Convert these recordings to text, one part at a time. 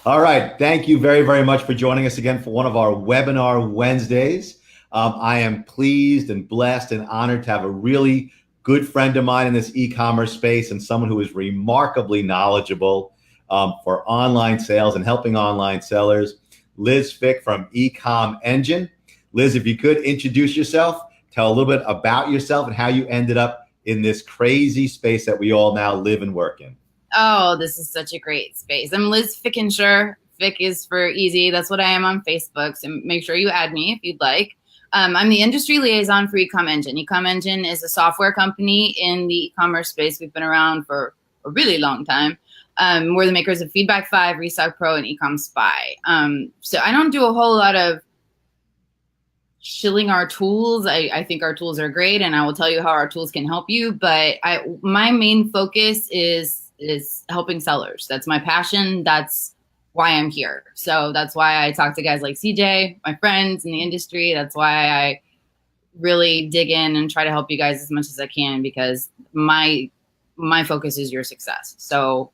All right. Thank you very, very much for joining us again for one of our webinar Wednesdays. I am pleased and blessed and honored to have a really good friend of mine in this e-commerce space and someone who is remarkably knowledgeable for online sales and helping online sellers. Liz Fick from eComEngine. Liz, if you could introduce yourself, tell a little bit about yourself and how you ended up in this crazy space that we all now live and work in. Oh, this is such a great space. I'm Liz Fickensure. Fick is for easy. That's what I am on Facebook. So make sure you add me if you'd like. I'm the industry liaison for eComEngine. eComEngine is a software company in the e-commerce space. We've been around for a really long time. We're the makers of Feedback 5, ReStock Pro, and Ecom Spy. So I don't do a whole lot of shilling our tools. I think our tools are great, and I will tell you how our tools can help you. But my main focus is helping sellers. That's my passion. That's why I'm here. So that's why I talk to guys like CJ, my friends in the industry. That's why I really dig in and try to help you guys as much as I can, because my focus is your success. So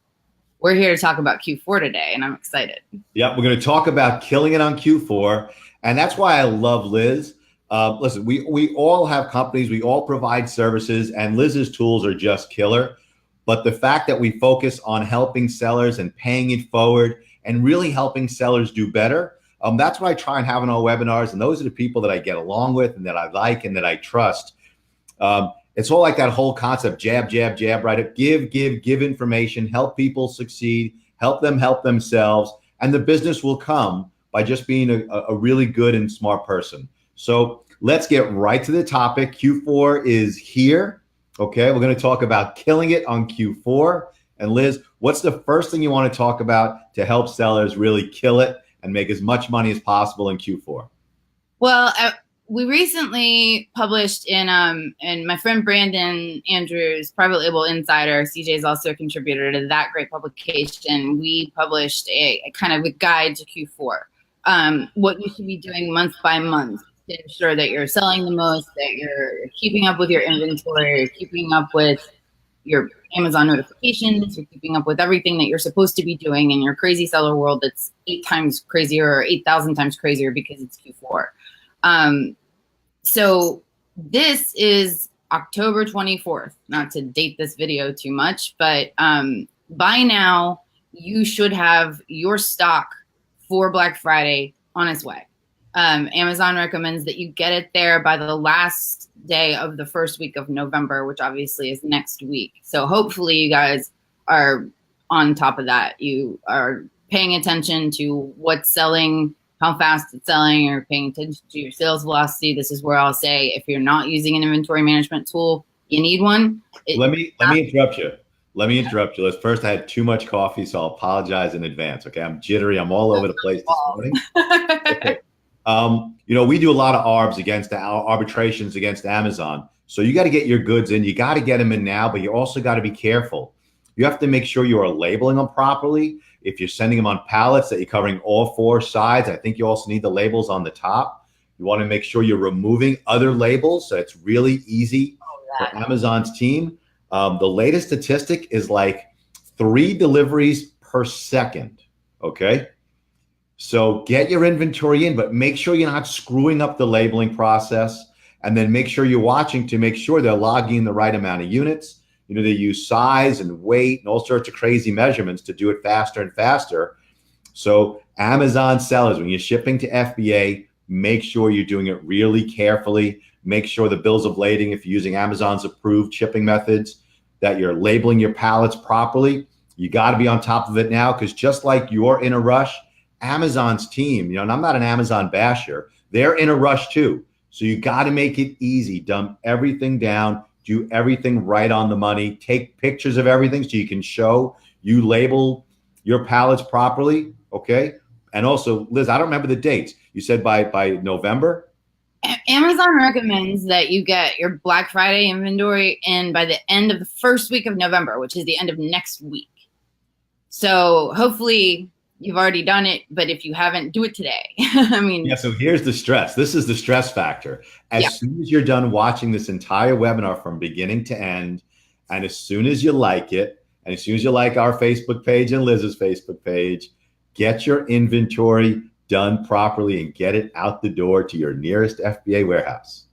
we're here to talk about Q4 today, and I'm excited. Yeah, we're going to talk about killing it on Q4. And that's why I love Liz. Listen, we all have companies, we all provide services, and Liz's tools are just killer. But the fact that we focus on helping sellers and paying it forward and really helping sellers do better, that's what I try and have in our webinars. And those are the people that I get along with and that I like and that I trust. It's all like that whole concept, jab, jab, jab, right? Give information, help people succeed, help them help themselves, and the business will come by just being a really good and smart person. So let's get right to the topic. Q4 is here. Okay, we're going to talk about killing it on Q4. And Liz, what's the first thing you want to talk about to help sellers really kill it and make as much money as possible in Q4? Well, we recently published in my friend Brandon Andrews, Private Label Insider. CJ is also a contributor to that great publication. We published a kind of a guide to Q4, what you should be doing month by month to ensure that you're selling the most, that you're keeping up with your inventory, you're keeping up with your Amazon notifications, you're keeping up with everything that you're supposed to be doing in your crazy seller world that's 8 times crazier or 8,000 times crazier because it's Q4. So this is October 24th, not to date this video too much, but by now you should have your stock for Black Friday on its way. Amazon recommends that you get it there by the last day of the first week of November, which obviously is next week. So hopefully you guys are on top of that. You are paying attention to what's selling, how fast it's selling, you're paying attention to your sales velocity. This is where I'll say, if you're not using an inventory management tool, you need one. Let me interrupt you. Let me interrupt you. First, I had too much coffee, so I'll apologize in advance. Okay, I'm jittery. I'm all over the place this morning. Okay. We do a lot of arbitrations against Amazon. So you got to get your goods in. You got to get them in now, but you also got to be careful. You have to make sure you are labeling them properly. If you're sending them on pallets, that you're covering all 4 sides. I think you also need the labels on the top. You want to make sure you're removing other labels, so it's really easy for Amazon's team. The latest statistic is like 3 deliveries per second. Okay. So get your inventory in, but make sure you're not screwing up the labeling process, and then make sure you're watching to make sure they're logging the right amount of units. They use size and weight and all sorts of crazy measurements to do it faster and faster. So Amazon sellers, when you're shipping to FBA, make sure you're doing it really carefully. Make sure the bills of lading, if you're using Amazon's approved shipping methods, that you're labeling your pallets properly. You got to be on top of it now, because just like you're in a rush, Amazon's team, and I'm not an Amazon basher, they're in a rush too. So you got to make it easy. Dump everything down, do everything right on the money, take pictures of everything so you can show you label your pallets properly. Okay. And also, Liz, I don't remember the dates. You said by November? Amazon recommends that you get your Black Friday inventory in by the end of the first week of November, which is the end of next week. So hopefully you've already done it, but if you haven't, do it today. Yeah, so here's the stress. This is the stress factor. As soon as you're done watching this entire webinar from beginning to end, and as soon as you like it, and as soon as you like our Facebook page and Liz's Facebook page, Get your inventory done properly and get it out the door to your nearest FBA warehouse.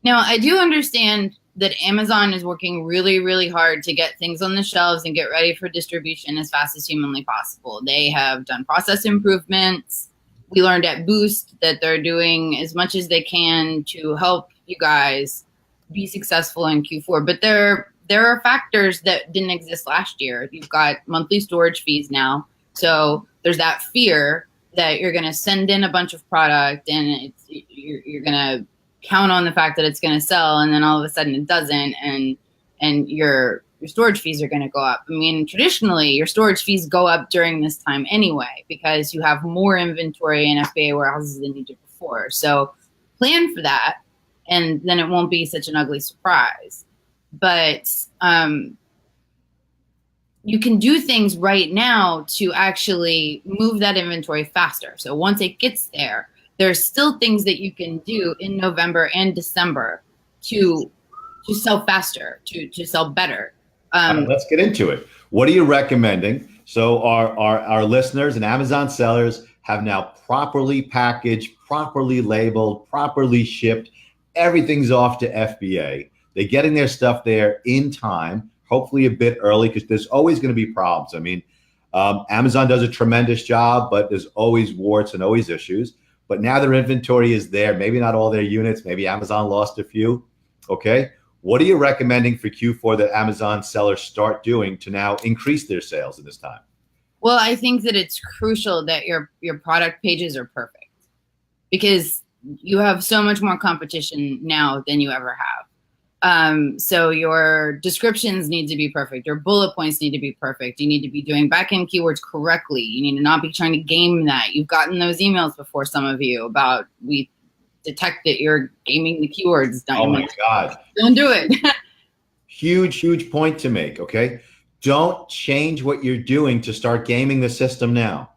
Now, I do understand that Amazon is working really, really hard to get things on the shelves and get ready for distribution as fast as humanly possible. They have done process improvements. We learned at Boost that they're doing as much as they can to help you guys be successful in Q4. But there are factors that didn't exist last year. You've got monthly storage fees now. So there's that fear that you're going to send in a bunch of product and you're going to count on the fact that it's going to sell, and then all of a sudden it doesn't, and your storage fees are going to go up. I mean, traditionally, your storage fees go up during this time anyway because you have more inventory in FBA warehouses than you did before. So plan for that, and then it won't be such an ugly surprise. But you can do things right now to actually move that inventory faster. So once it gets there, there's still things that you can do in November and December to sell faster, to sell better. Let's get into it. What are you recommending? So our listeners and Amazon sellers have now properly packaged, properly labeled, properly shipped. Everything's off to FBA. They're getting their stuff there in time, hopefully a bit early, because there's always going to be problems. I mean, Amazon does a tremendous job, but there's always warts and always issues. But now their inventory is there. Maybe not all their units. Maybe Amazon lost a few. Okay. What are you recommending for Q4 that Amazon sellers start doing to now increase their sales in this time? Well, I think that it's crucial that your product pages are perfect, because you have so much more competition now than you ever have. So your descriptions need to be perfect. Your bullet points need to be perfect. You need to be doing back-end keywords correctly. You need to not be trying to game that. You've gotten those emails before, some of you, about we detect that you're gaming the keywords. Oh my God. Don't do it. Huge point to make, okay? Don't change what you're doing to start gaming the system now.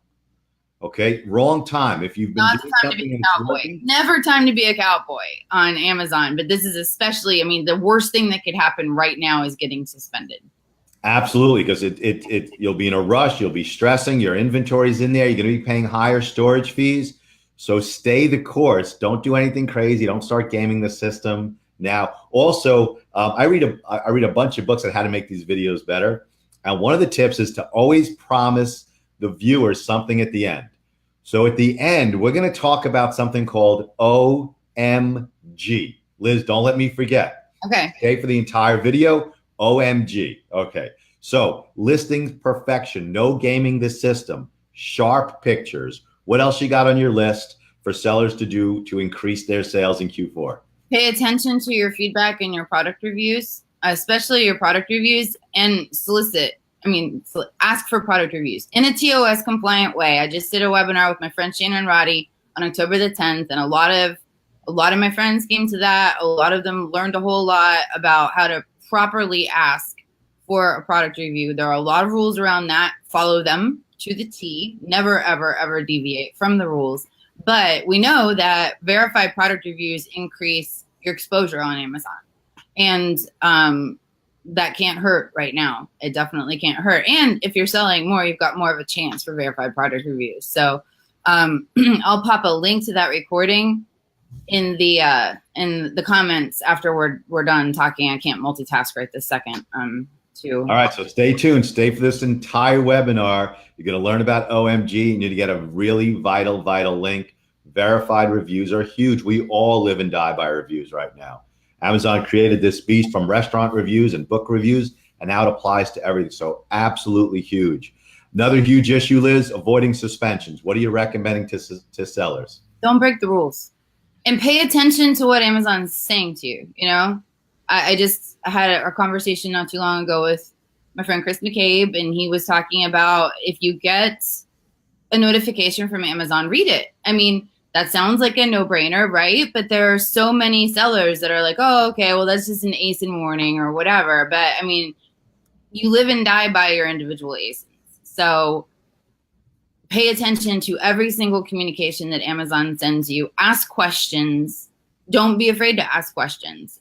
Okay, wrong time. If you've been doing something and it's working, never time to be a cowboy on Amazon. But this is especially, I mean, the worst thing that could happen right now is getting suspended. Absolutely, because you'll be in a rush, you'll be stressing, your inventory's in there, you're going to be paying higher storage fees. So stay the course. Don't do anything crazy. Don't start gaming the system now. Also, I read a bunch of books on how to make these videos better. And one of the tips is to always promise the viewers something at the end. So at the end, we're going to talk about something called OMG. Liz, don't let me forget. Okay, for the entire video, OMG. Okay, so listings perfection, no gaming the system, sharp pictures. What else you got on your list for sellers to do to increase their sales in Q4? Pay attention to your feedback and your product reviews, especially your product reviews, and ask for product reviews in a TOS compliant way. I just did a webinar with my friend Shannon Roddy on October the 10th, and a lot of my friends came to that. A lot of them learned a whole lot about how to properly ask for a product review. There are a lot of rules around that. Follow them to the T. Never, ever, ever deviate from the rules. But we know that verified product reviews increase your exposure on Amazon. And that can't hurt right now. It definitely can't hurt. And if you're selling more, you've got more of a chance for verified product reviews. So I'll pop a link to that recording in the comments after we're done talking. I can't multitask right this second. All right, so stay tuned. Stay for this entire webinar. You're going to learn about OMG. You need to get a really vital link. Verified reviews are huge. We all live and die by reviews right now. Amazon created this beast from restaurant reviews and book reviews, and now it applies to everything. So absolutely huge. Another huge issue, Liz, avoiding suspensions. What are you recommending to sellers? Don't break the rules, and pay attention to what Amazon's saying to you. You know, I just had a conversation not too long ago with my friend Chris McCabe, and he was talking about if you get a notification from Amazon, read it. I mean, that sounds like a no-brainer, right? But there are so many sellers that are like, oh, okay, well, that's just an ASIN warning or whatever. But I mean, you live and die by your individual ASINs. So pay attention to every single communication that Amazon sends you. Ask questions. Don't be afraid to ask questions,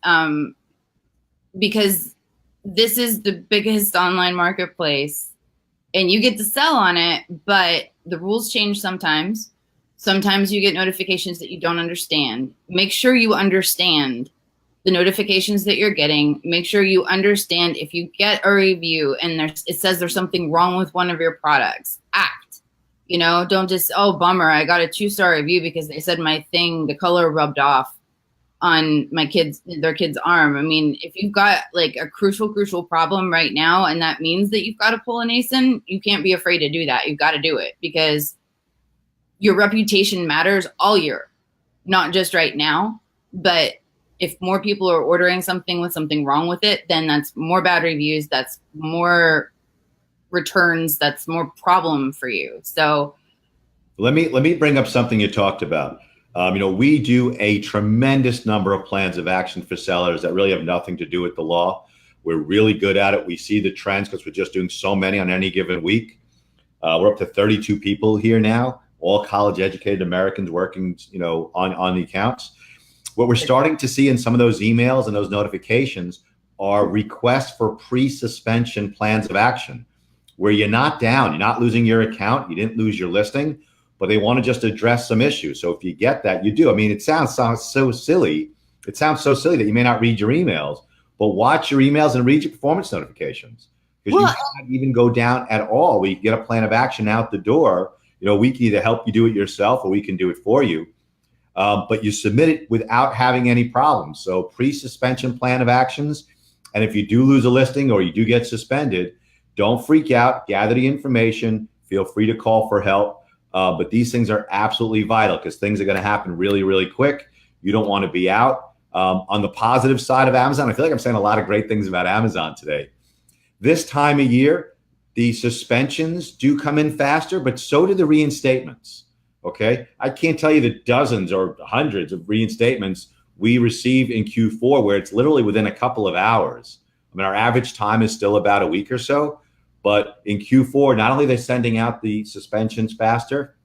because this is the biggest online marketplace and you get to sell on it, but the rules change sometimes. Sometimes you get notifications that you don't understand. Make sure you understand the notifications that you're getting. Make sure you understand if you get a review and it says there's something wrong with one of your products, act. You know, don't just, oh, bummer, I got a 2-star review because they said my thing, the color rubbed off on their kid's arm. I mean, if you've got like a crucial problem right now, and that means that you've got to pull an ASIN, you can't be afraid to do that. You've got to do it, because your reputation matters all year, not just right now. But if more people are ordering something with something wrong with it, then that's more bad reviews, that's more returns, that's more problem for you. So let me bring up something you talked about. You know, we do a tremendous number of plans of action for sellers that really have nothing to do with the law. We're really good at it. We see the trends because we're just doing so many on any given week. We're up to 32 people here now, all college-educated Americans working, you know, on the accounts. What we're starting to see in some of those emails and those notifications are requests for pre-suspension plans of action, where you're not down, you're not losing your account, you didn't lose your listing, but they want to just address some issues. So if you get that, you do. I mean, it sounds so silly. It sounds so silly that you may not read your emails, but watch your emails and read your performance notifications, because you can't even go down at all. We get a plan of action out the door. You know, we can either help you do it yourself or we can do it for you. But you submit it without having any problems. So pre-suspension plan of actions. And if you do lose a listing or you do get suspended, don't freak out, gather the information, feel free to call for help. But these things are absolutely vital, because things are going to happen really, really quick. You don't want to be out. On the positive side of Amazon, I feel like I'm saying a lot of great things about Amazon today. This time of year, the suspensions do come in faster, but so do the reinstatements. Okay, I can't tell you the dozens or hundreds of reinstatements we receive in Q4 where it's literally within a couple of hours. I mean, our average time is still about a week or so, but in Q4, not only are they sending out the suspensions faster,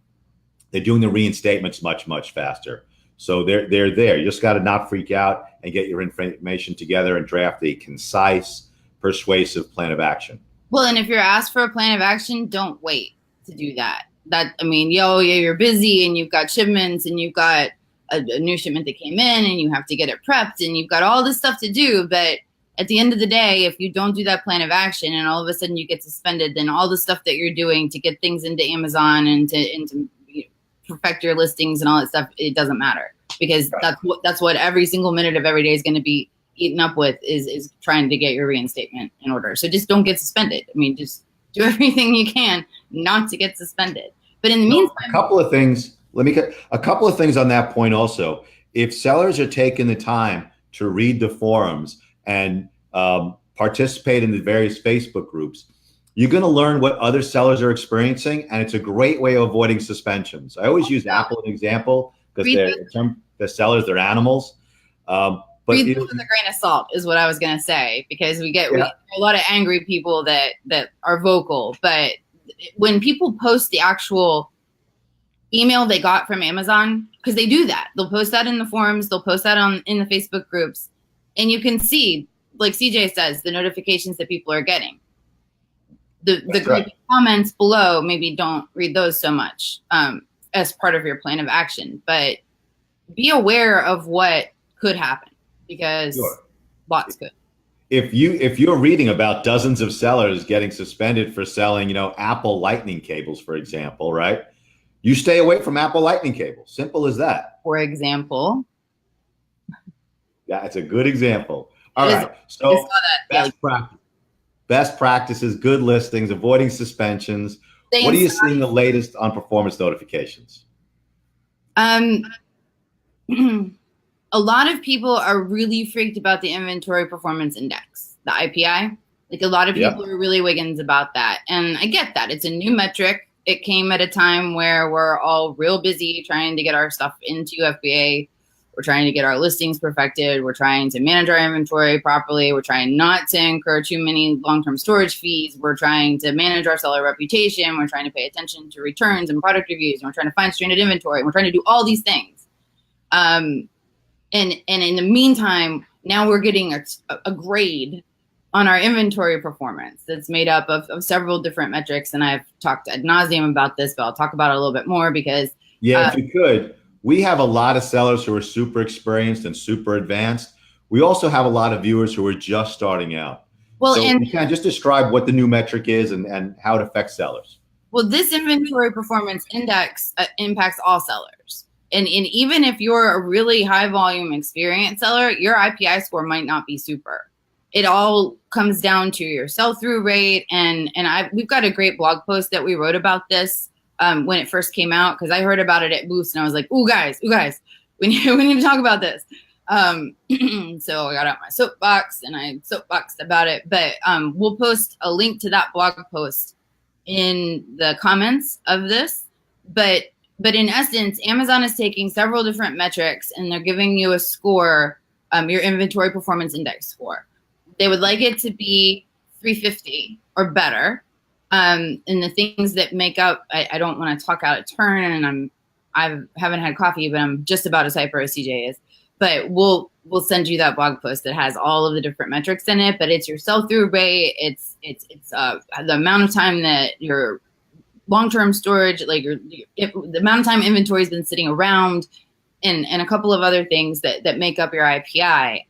they're doing the reinstatements much, much faster. So they're there. You just got to not freak out and get your information together and draft a concise, persuasive plan of action. Well, and if you're asked for a plan of action, don't wait to do that. I mean, you're busy and you've got shipments and you've got a new shipment that came in and you have to get it prepped and you've got all this stuff to do. But at the end of the day, if you don't do that plan of action and all of a sudden you get suspended, then all the stuff that you're doing to get things into Amazon and to perfect your listings and all that stuff, it doesn't matter, because that's what every single minute of every day is going to be eaten up with, is trying to get your reinstatement in order. So just don't get suspended. I mean, just do everything you can not to get suspended. But in the meantime, a couple of things. Let me get a couple of things on that point also. If sellers are taking the time to read the forums and participate in the various Facebook groups, you're going to learn what other sellers are experiencing, and it's a great way of avoiding suspensions. I always use Apple as an example, because the sellers, they're animals. But read this with a grain of salt is what I was going to say, because we get a lot of angry people that are vocal. But when people post the actual email they got from Amazon, because they do that, they'll post that in the forums, they'll post that in the Facebook groups, and you can see, like CJ says, the notifications that people are getting. The comments below, maybe don't read those so much as part of your plan of action, but be aware of what could happen, because lots could. If you're reading about dozens of sellers getting suspended for selling, you know, Apple Lightning cables, for example, right? You stay away from Apple Lightning cables. Simple as that. For example. Yeah, it's a good example. All right. So best practices, good listings, avoiding suspensions. What are you seeing the latest on performance notifications? A lot of people are really freaked about the inventory performance index, the IPI. Like, a lot of people are really Wiggins about that. And I get that. It's a new metric. It came at a time where we're all real busy trying to get our stuff into FBA. We're trying to get our listings perfected. We're trying to manage our inventory properly. We're trying not to incur too many long-term storage fees. We're trying to manage our seller reputation. We're trying to pay attention to returns and product reviews. And we're trying to find stranded inventory. We're trying to do all these things. And in the meantime, now we're getting a grade on our inventory performance that's made up of several different metrics. And I've talked ad nauseum about this, but I'll talk about it a little bit more because if you could, we have a lot of sellers who are super experienced and super advanced. We also have a lot of viewers who are just starting out. Well, so and you can just describe what the new metric is and how it affects sellers. Well, this inventory performance index impacts all sellers. And even if you're a really high volume experienced seller, your IPI score might not be super. It all comes down to your sell-through rate. And we've got a great blog post that we wrote about this when it first came out, because I heard about it at Boost and I was like, ooh, guys, we need to talk about this. So I got out my soapbox and I soapboxed about it. But we'll post a link to that blog post in the comments of this. But in essence, Amazon is taking several different metrics and they're giving you a score, your inventory performance index score. They would like it to be 350 or better. And the things that make up, I don't want to talk out of turn, and I haven't had coffee, but I'm just about as hyper as CJ is. But we'll send you that blog post that has all of the different metrics in it. But it's your sell-through rate, it's the amount of time that your long-term storage, like the amount of time inventory has been sitting around, and a couple of other things that make up your IPI.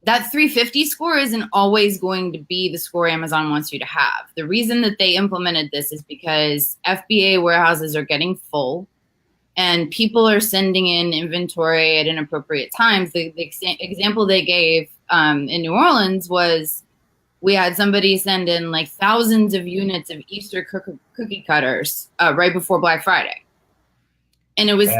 That 350 score isn't always going to be the score Amazon wants you to have. The reason that they implemented this is because FBA warehouses are getting full and people are sending in inventory at inappropriate times. The example they gave in New Orleans was we had somebody send in like thousands of units of Easter cookie cutters right before Black Friday. And it was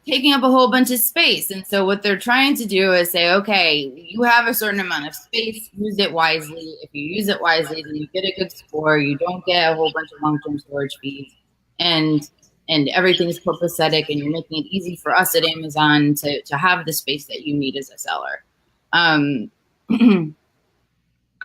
taking up a whole bunch of space. And so what they're trying to do is say, okay, you have a certain amount of space, use it wisely. If you use it wisely, then you get a good score. You don't get a whole bunch of long-term storage fees. And everything's copacetic, and you're making it easy for us at Amazon to have the space that you need as a seller. I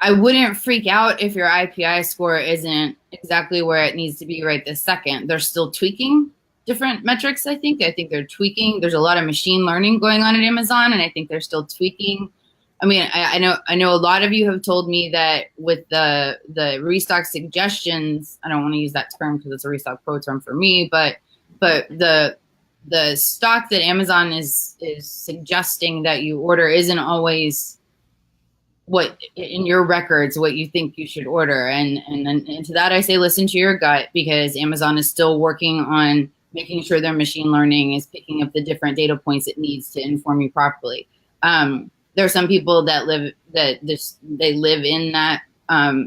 wouldn't freak out if your IPI score isn't exactly where it needs to be right this second. They're still tweaking different metrics, I think. I think they're tweaking. There's a lot of machine learning going on at Amazon, and I think they're still tweaking. I mean, I know a lot of you have told me that with the restock suggestions, I don't want to use that term because it's a ReStock Pro term for me, but the stock that Amazon is suggesting that you order isn't always what in your records what you think you should order, and to that I say listen to your gut, because Amazon is still working on making sure their machine learning is picking up the different data points it needs to inform you properly. There are some people that live in that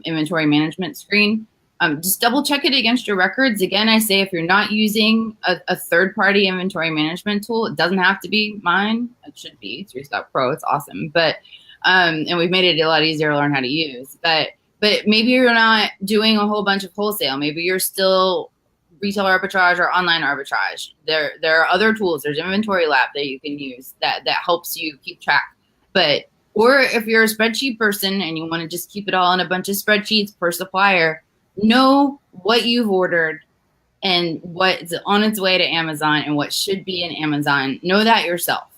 inventory management screen. Just double check it against your records. Again, I say if you're not using a third-party inventory management tool, it doesn't have to be mine. It should be. It's ReStock Pro. It's awesome. But and we've made it a lot easier to learn how to use. But maybe you're not doing a whole bunch of wholesale. Maybe you're still retail arbitrage or online arbitrage. There are other tools. There's Inventory Lab that you can use that helps you keep track. Or if you're a spreadsheet person and you want to just keep it all in a bunch of spreadsheets per supplier, know what you've ordered and what's on its way to Amazon and what should be in Amazon. Know that yourself,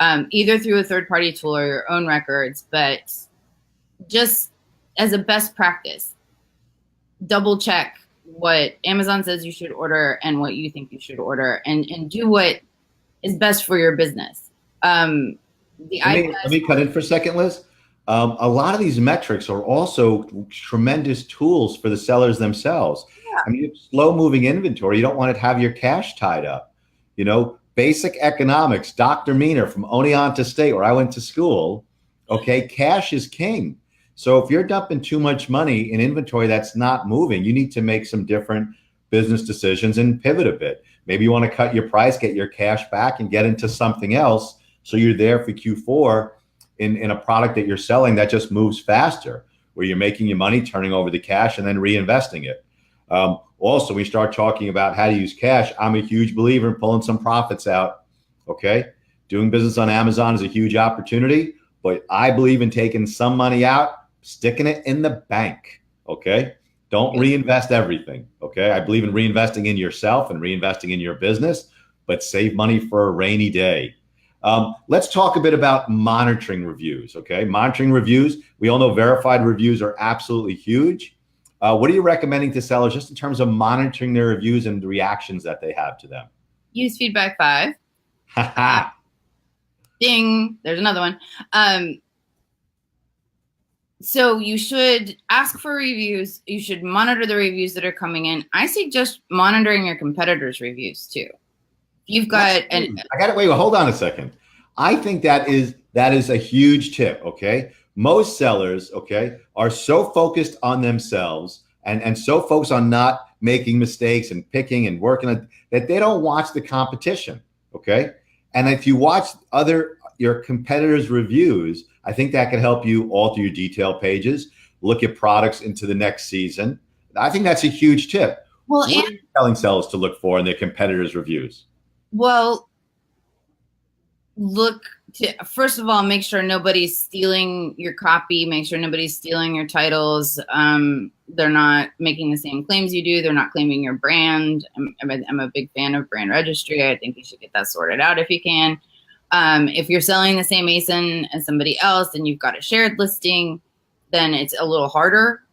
either through a third-party tool or your own records. But just as a best practice, double check what Amazon says you should order and what you think you should order, and do what is best for your business. Let me cut in for a second, Liz. A lot of these metrics are also tremendous tools for the sellers themselves. Yeah. I mean, slow moving inventory, you don't want to have your cash tied up. You know, basic economics, Dr. Meaner from Oneonta State, where I went to school, okay, cash is king. So if you're dumping too much money in inventory that's not moving, you need to make some different business decisions and pivot a bit. Maybe you want to cut your price, get your cash back, and get into something else so you're there for Q4 in a product that you're selling that just moves faster, where you're making your money, turning over the cash, and then reinvesting it. Also, we start talking about how to use cash. I'm a huge believer in pulling some profits out, okay? Doing business on Amazon is a huge opportunity, but I believe in taking some money out, sticking it in the bank, okay? Don't reinvest everything, okay? I believe in reinvesting in yourself and reinvesting in your business, but save money for a rainy day. Let's talk a bit about monitoring reviews. Okay, monitoring reviews. We all know verified reviews are absolutely huge. What are you recommending to sellers just in terms of monitoring their reviews and the reactions that they have to them? Use Feedback 5. Ding, there's another one. So you should ask for reviews. You should monitor the reviews that are coming in. I suggest monitoring your competitors' reviews too. You've got I got it. Wait, hold on a second. I think that is a huge tip. Okay. Most sellers, okay, are so focused on themselves and so focused on not making mistakes and picking and working on, that they don't watch the competition. Okay. And if you watch your competitors' reviews, I think that can help you alter your detail pages, look at products into the next season. I think that's a huge tip. Well, what are you telling sellers to look for in their competitors' reviews? Well, look to, first of all, make sure nobody's stealing your copy. Make sure nobody's stealing your titles. They're not making the same claims you do. They're not claiming your brand. I'm a big fan of brand registry. I think you should get that sorted out if you can. If you're selling the same ASIN as somebody else and you've got a shared listing, then it's a little harder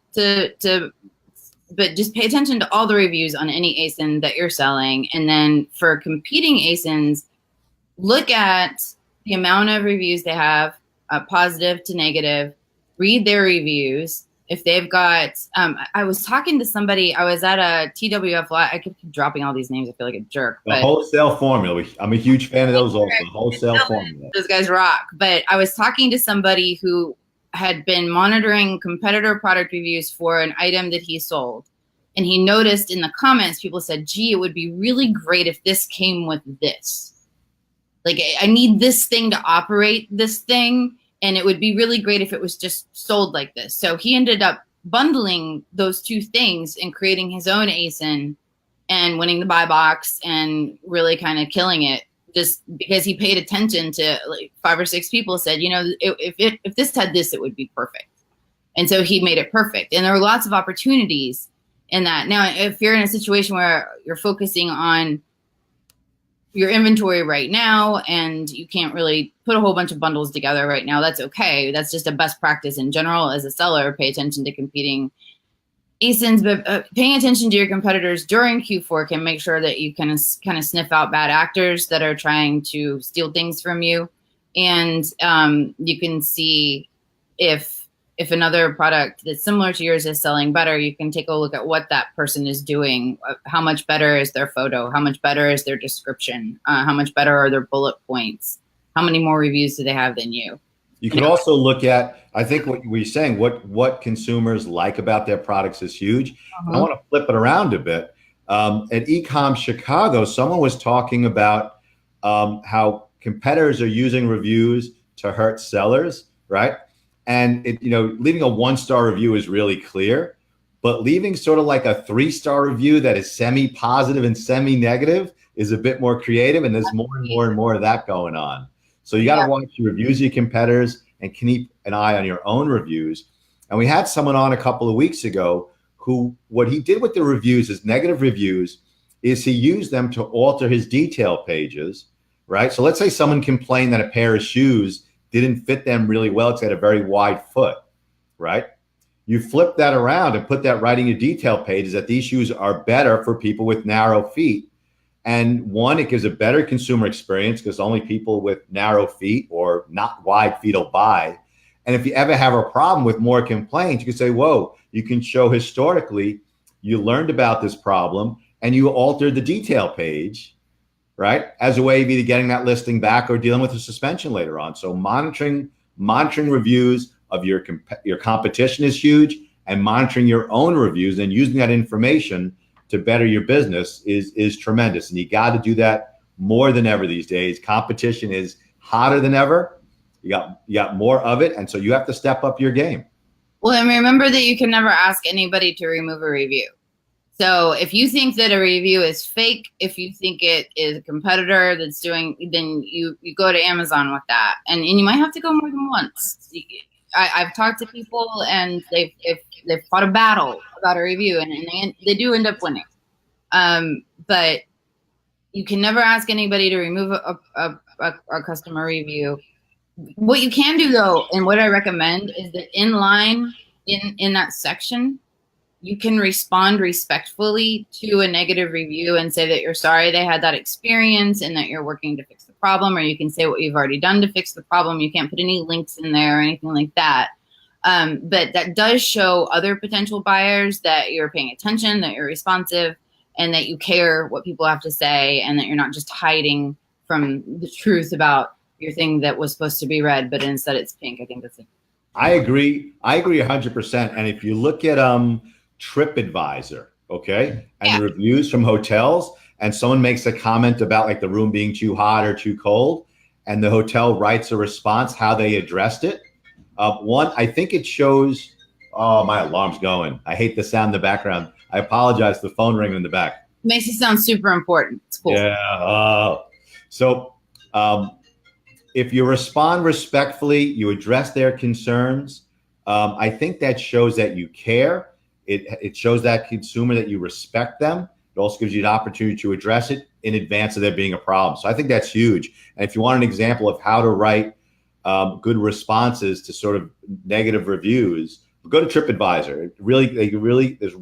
but just pay attention to all the reviews on any ASIN that you're selling. And then for competing ASINs, look at the amount of reviews they have, positive to negative, read their reviews. If they've got, I was talking to somebody, I was at a TWF, I keep dropping all these names, I feel like a jerk. The wholesale formula, I'm a huge fan of those also, the wholesale formula. Those guys rock. But I was talking to somebody who had been monitoring competitor product reviews for an item that he sold. And he noticed in the comments, people said, gee, it would be really great if this came with this. Like, I need this thing to operate this thing. And it would be really great if it was just sold like this. So he ended up bundling those two things and creating his own ASIN and winning the buy box and really kind of killing it, just because he paid attention to, like, 5 or 6 people said, you know, if this had this, it would be perfect. And so he made it perfect. And there were lots of opportunities in that. Now, if you're in a situation where you're focusing on your inventory right now and you can't really put a whole bunch of bundles together right now, that's okay. That's just a best practice in general as a seller. Pay attention to competing ASINs, but paying attention to your competitors during Q4 can make sure that you can kind of sniff out bad actors that are trying to steal things from you. And you can see if another product that's similar to yours is selling better, you can take a look at what that person is doing. How much better is their photo? How much better is their description? How much better are their bullet points? How many more reviews do they have than you? You can also look at, I think what we're saying, what consumers like about their products is huge. I want to flip it around a bit. At eCom Chicago, someone was talking about how competitors are using reviews to hurt sellers, right? And leaving a 1-star review is really clear, but leaving sort of like a 3-star review that is semi-positive and semi-negative is a bit more creative, and there's more and more and more of that going on. So you got to watch your reviews of your competitors and keep an eye on your own reviews. And we had someone on a couple of weeks ago who, what he did with the reviews, his negative reviews, is he used them to alter his detail pages, right? So let's say someone complained that a pair of shoes didn't fit them really well. It's got a very wide foot, right? You flip that around and put that right in your detail pages that these shoes are better for people with narrow feet. And one, it gives a better consumer experience because only people with narrow feet or not wide feet will buy. And if you ever have a problem with more complaints, you can say, whoa, you can show historically you learned about this problem and you altered the detail page, right, as a way of either getting that listing back or dealing with a suspension later on. So monitoring reviews of your competition is huge, and monitoring your own reviews and using that information to better your business is tremendous. And you got to do that more than ever these days. Competition is hotter than ever. You got more of it, and so you have to step up your game. Well, and remember that you can never ask anybody to remove a review. So if you think that a review is fake, if you think it is a competitor that's doing, then you go to Amazon with that. And you might have to go more than once. I've talked to people and they've fought a battle about a review and they do end up winning. But You can never ask anybody to remove a customer review. What you can do though, and what I recommend, is that in line in that section, you can respond respectfully to a negative review and say that you're sorry they had that experience and that you're working to fix the problem, or you can say what you've already done to fix the problem. You can't put any links in there or anything like that. But that does show other potential buyers that you're paying attention, that you're responsive, and that you care what people have to say, and that you're not just hiding from the truth about your thing that was supposed to be red, but instead it's pink. I think that's it. I agree 100%. And if you look at TripAdvisor, okay, and the reviews from hotels, and someone makes a comment about like the room being too hot or too cold, and the hotel writes a response how they addressed it. One, I think it shows, oh, my alarm's going. I hate the sound in the background. I apologize, the phone ringing in the back. Makes it sound super important. It's cool. Yeah. So if you respond respectfully, you address their concerns, I think that shows that you care. It shows that consumer that you respect them. It also gives you an opportunity to address it in advance of there being a problem. So I think that's huge. And if you want an example of how to write good responses to sort of negative reviews, go to TripAdvisor.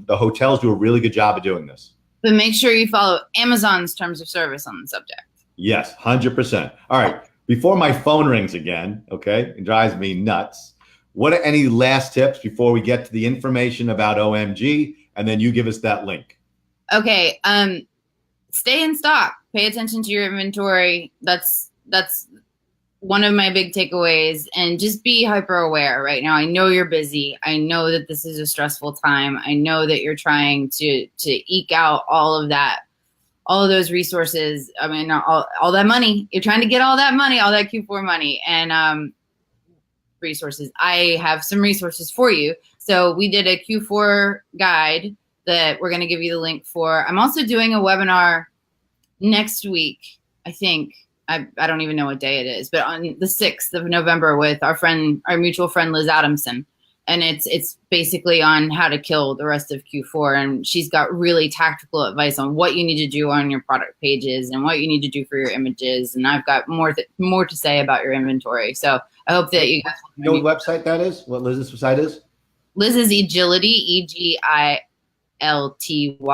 The hotels do a really good job of doing this. But make sure you follow Amazon's terms of service on the subject. Yes, 100%. All right. Before my phone rings again, okay, it drives me nuts. What are any last tips before we get to the information about OMG, and then you give us that link? Okay. Stay in stock. Pay attention to your inventory. That's one of my big takeaways, and just be hyper aware right now. I know you're busy. I know that this is a stressful time. I know that you're trying to eke out all of that, all of those resources. I mean, all that money. You're trying to get all that money, all that Q4 money, and resources. I have some resources for you. So we did a Q4 guide that we're going to give you the link for. I'm also doing a webinar next week, I think. I don't even know what day it is, but on the 6th of November with our mutual friend, Liz Adamson. And it's basically on how to kill the rest of Q4. And she's got really tactical advice on what you need to do on your product pages and what you need to do for your images. And I've got more to say about your inventory. So I hope that you guys know what website that is, what Liz's website is? Liz's Egility, EGILTY.com.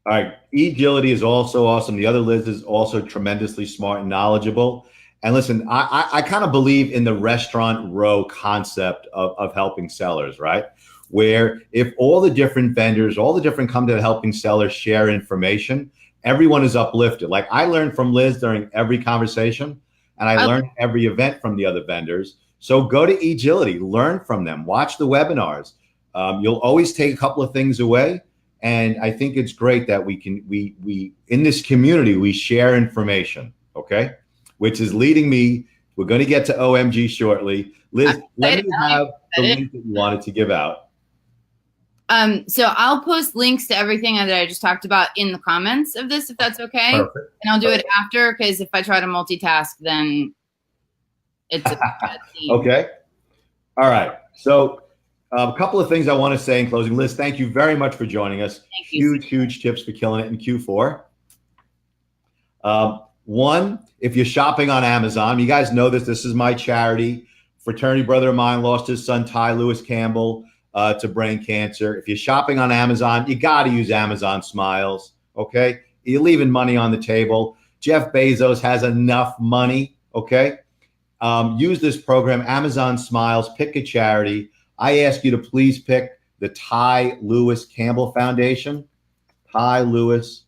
All right. Egility is also awesome. The other Liz is also tremendously smart and knowledgeable. And listen, I kind of believe in the restaurant row concept of helping sellers, right? Where if all the different vendors, all the different companies that are helping sellers share information, everyone is uplifted. Like I learned from Liz during every conversation, and I learned every event from the other vendors. So go to Egility, learn from them, watch the webinars. You'll always take a couple of things away. And I think it's great that we in this community, we share information, okay? Which is leading me, we're going to get to OMG shortly. Liz, let me have the link that you wanted to give out. So I'll post links to everything that I just talked about in the comments of this, if that's okay. Perfect. And I'll do it after, because if I try to multitask, then it's a bad scene. Okay. All right. So a couple of things I want to say in closing. Liz, thank you very much for joining us. Thank you. Huge tips for killing it in Q4. One, if you're shopping on Amazon, you guys know this is my charity. Fraternity brother of mine lost his son, Louis Campbell, to brain cancer. If you're shopping on Amazon, you got to use Amazon Smiles, okay? You're leaving money on the table. Jeff Bezos has enough money, okay? Use this program, Amazon Smiles, pick a charity. I ask you to please pick the Louis Campbell Foundation. Louis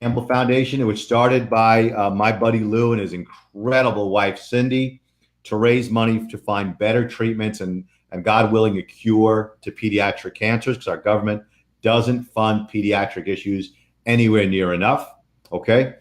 Campbell Foundation, which started by my buddy Lou and his incredible wife, Cindy, to raise money to find better treatments and God willing, a cure to pediatric cancers, because our government doesn't fund pediatric issues anywhere near enough, okay?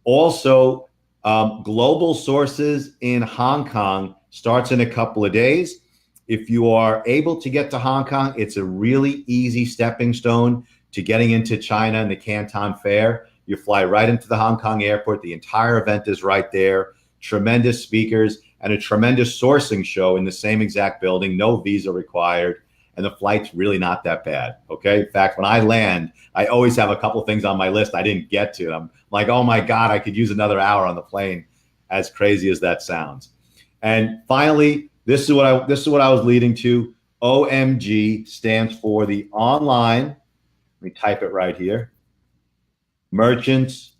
Also, Global Sources in Hong Kong starts in a couple of days. If you are able to get to Hong Kong, it's a really easy stepping stone to getting into China and the Canton Fair. You fly right into the Hong Kong airport. The entire event is right there. Tremendous speakers and a tremendous sourcing show in the same exact building. No visa required. and the flight's really not that bad. Okay. In fact, when I land, I always have a couple things on my list I didn't get to. I'm like, oh my God, I could use another hour on the plane, as crazy as that sounds. And finally, this is what I was leading to. OMG stands for the online, let me type it right here, Merchants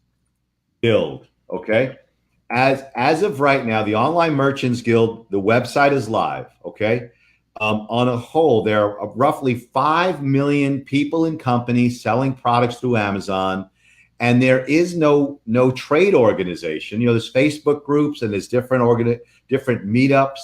Guild. Okay. As of right now, the Online Merchants Guild, the website is live. Okay. On a whole, there are roughly 5 million people and companies selling products through Amazon, and there is no trade organization. You know, there's Facebook groups and there's different meetups,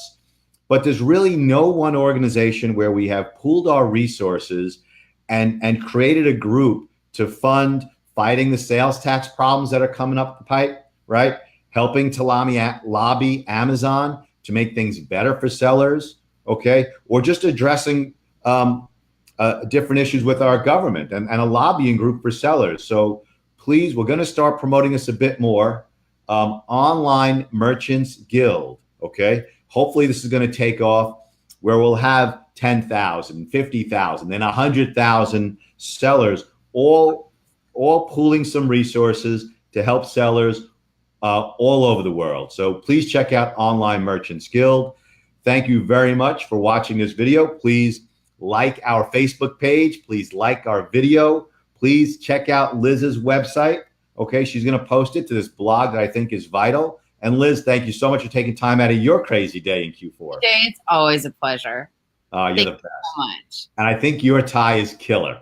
but there's really no one organization where we have pooled our resources and created a group to fund fighting the sales tax problems that are coming up the pipe, right? Helping to lobby Amazon to make things better for sellers, okay? Or just addressing different issues with our government and a lobbying group for sellers. So please, we're gonna start promoting this a bit more. Online Merchants Guild, okay? Hopefully this is gonna take off where we'll have 10,000, 50,000, then 100,000 sellers, all pooling some resources to help sellers all over the world. So please check out Online Merchants Guild. Thank you very much for watching this video. Please like our Facebook page. Please like our video. Please check out Liz's website. Okay, she's gonna post it to this blog that I think is vital. And Liz, thank you so much for taking time out of your crazy day in Q4. It's always a pleasure. You're the best. So much. And I think your tie is killer.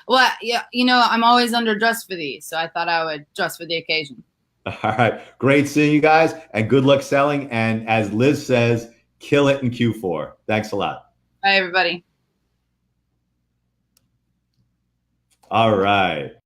Well, yeah, you know, I'm always underdressed for these, so I thought I would dress for the occasion. All right, great seeing you guys, and good luck selling. And as Liz says, kill it in Q4. Thanks a lot. Bye, everybody. All right.